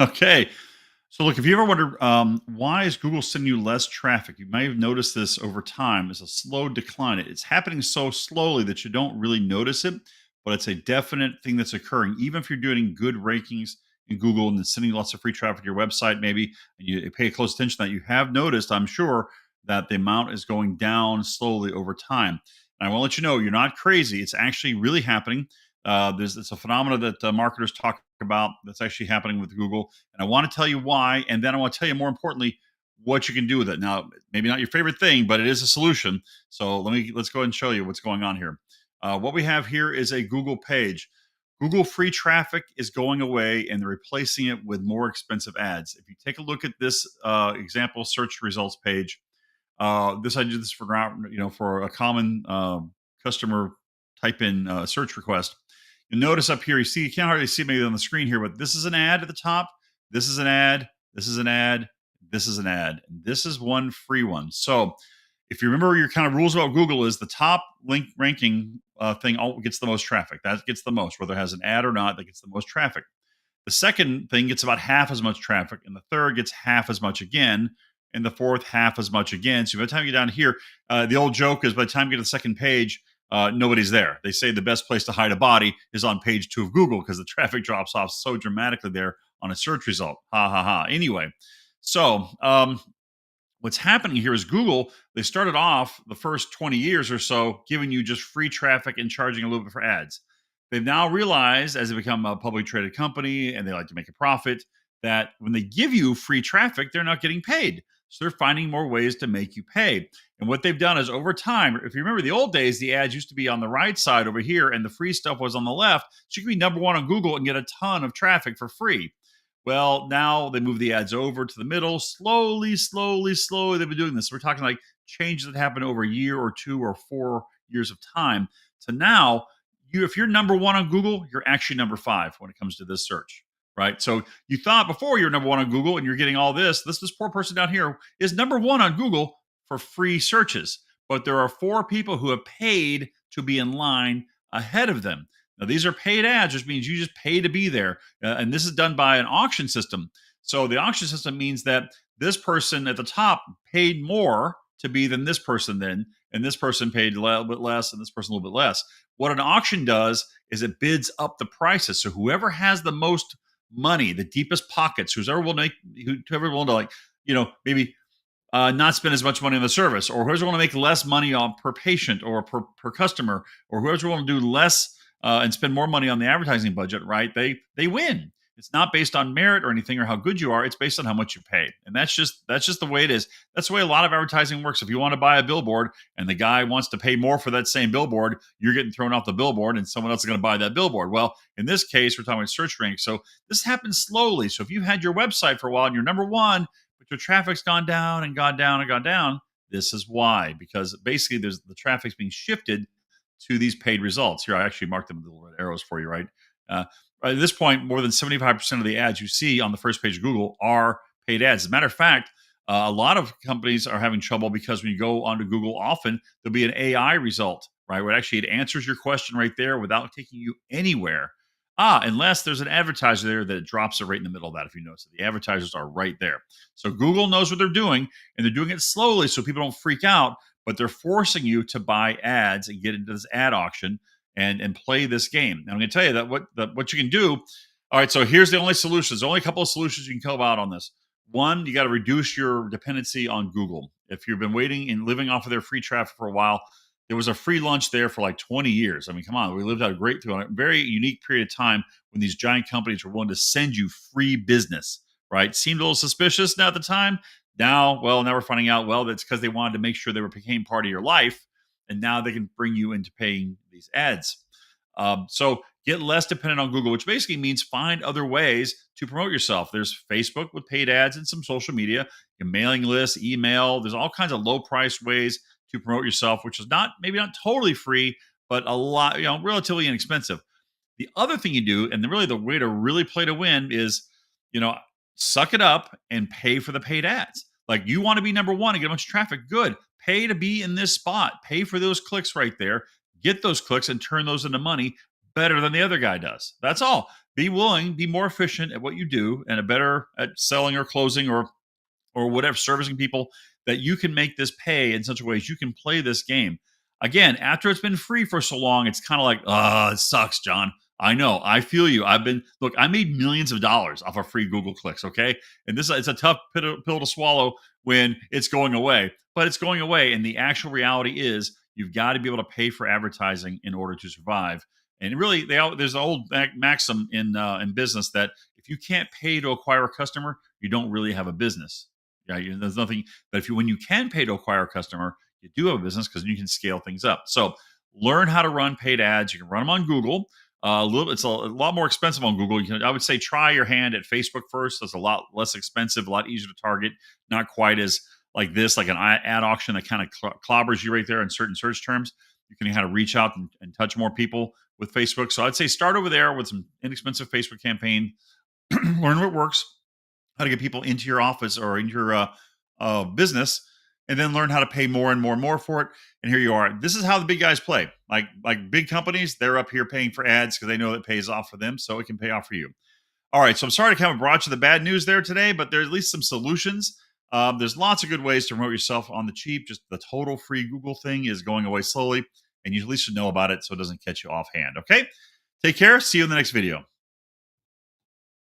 Okay. So look, if you ever wonder why is Google sending you less traffic, you may have noticed this over time. It's a slow decline. It's happening so slowly that you don't really notice it, but it's a definite thing that's occurring. Even if you're doing good rankings in Google and it's sending lots of free traffic to your website, maybe and you pay close attention to that, you have noticed, I'm sure, that the amount is going down slowly over time. And I want to let you know you're not crazy. It's actually really happening. There's it's a phenomenon that marketers talk about that's actually happening with Google, and I want to tell you why, and then I want to tell you more importantly what you can do with it. Now, maybe not your favorite thing, but it is a solution. So let's go ahead and show you what's going on here. What we have here is a Google page. Google free traffic is going away, and they're replacing it with more expensive ads. If you take a look at this example search results page, this I did this for for a common customer type in search request. You'll notice up here, you can't hardly see maybe on the screen here, but this is an ad at the top. This is an ad. This is an ad. This is an ad. And this is one free one. So if you remember your kind of rules about Google is the top link ranking thing gets the most traffic. That gets the most, whether it has an ad or not, that gets the most traffic. The second thing gets about half as much traffic, and the third gets half as much again, and the fourth half as much again. So by the time you get down here, the old joke is by the time you get to the second page, nobody's there. They say the best place to hide a body is on page 2 of Google because the traffic drops off so dramatically there on a search result. Ha ha ha. Anyway, so what's happening here is Google, they started off the first 20 years or so giving you just free traffic and charging a little bit for ads. They've now realized, as they become a publicly traded company and they like to make a profit, that when they give you free traffic, they're not getting paid. So they're finding more ways to make you pay. And what they've done is over time, if you remember the old days, the ads used to be on the right side over here and the free stuff was on the left. So you could be number one on Google and get a ton of traffic for free. Well, now they move the ads over to the middle. Slowly, slowly, slowly, they've been doing this. We're talking like changes that happen over a year or 2 or 4 years of time. To now, if you're number one on Google, you're actually number 5 when it comes to this search, right? So you thought before you're number one on Google and you're getting all this. This poor person down here is number one on Google for free searches, but there are 4 people who have paid to be in line ahead of them. Now, these are paid ads, which means you just pay to be there. And this is done by an auction system. So the auction system means that this person at the top paid more to be than this person then, and this person paid a little bit less, and this person a little bit less. What an auction does is it bids up the prices. So whoever has the most money, the deepest pockets, whoever will to maybe not spend as much money on the service, or whoever's want to make less money on per patient or per customer, or whoever's want to do less and spend more money on the advertising budget, right? They win. It's not based on merit or anything or how good you are. It's based on how much you pay, and that's just the way it is. That's the way a lot of advertising works. If you want to buy a billboard and the guy wants to pay more for that same billboard, you're getting thrown off the billboard, and someone else is going to buy that billboard. Well, in this case, we're talking about search ranks. So this happens slowly. So if you had your website for a while and you're number one, but your traffic's gone down and gone down and gone down, this is why. Because basically, the traffic's being shifted to these paid results. Here, I actually marked them with little red arrows for you, right? At this point, more than 75% of the ads you see on the first page of Google are paid ads. As a matter of fact, a lot of companies are having trouble because when you go onto Google, often there'll be an AI result, right? Where actually it answers your question right there without taking you anywhere. Unless there's an advertiser there that drops it right in the middle of that. If you notice, the advertisers are right there. So Google knows what they're doing, and they're doing it slowly so people don't freak out. But they're forcing you to buy ads and get into this ad auction and play this game. And I'm going to tell you what you can do. All right, so here's the only solutions. There's only a couple of solutions you can come out on this. One, you got to reduce your dependency on Google. If you've been waiting and living off of their free traffic for a while, there was a free lunch there for like 20 years. I mean, come on, we lived out through a very unique period of time when these giant companies were willing to send you free business, right? Seemed a little suspicious now at the time. Now we're finding out, that's because they wanted to make sure they became part of your life. And now they can bring you into paying these ads. So get less dependent on Google, which basically means find other ways to promote yourself. There's Facebook with paid ads and some social media, your mailing list, email. There's all kinds of low price ways to promote yourself, which is maybe not totally free, but a lot, relatively inexpensive. The other thing you do, and really the way to really play to win is, suck it up and pay for the paid ads. Like you want to be number one and get a bunch of traffic. Good. Pay to be in this spot. Pay for those clicks right there. Get those clicks and turn those into money. better than the other guy does. That's all. Be willing, be more efficient at what you do and a better at selling or closing or whatever, servicing people, that you can make this pay in such a way as you can play this game. Again, after it's been free for so long, it's kind of like, it sucks, John. I know. I feel you. Look, I made millions of dollars off of free Google clicks. Okay. And it's a tough pill to swallow when it's going away, but it's going away. And the actual reality is you've got to be able to pay for advertising in order to survive. And really, there's an old maxim in business that if you can't pay to acquire a customer, you don't really have a business. Yeah, there's nothing. But when you can pay to acquire a customer, you do have a business because you can scale things up. So learn how to run paid ads. You can run them on Google. It's a lot more expensive on Google. I would say try your hand at Facebook first. That's a lot less expensive, a lot easier to target. Not quite as like this, like an ad auction that kind of clobbers you right there in certain search terms. You can kind of reach out and touch more people with Facebook. So I'd say start over there with some inexpensive Facebook campaign. Learn what works, how to get people into your office or into your business, and then learn how to pay more and more and more for it. And here you are. This is how the big guys play. Like big companies, they're up here paying for ads because they know it pays off for them, so it can pay off for you. All right, so I'm sorry to kind of brought you the bad news there today, but there's at least some solutions. There's lots of good ways to promote yourself on the cheap. Just the total free Google thing is going away slowly, and you at least should know about it so it doesn't catch you offhand. Okay, take care. See you in the next video.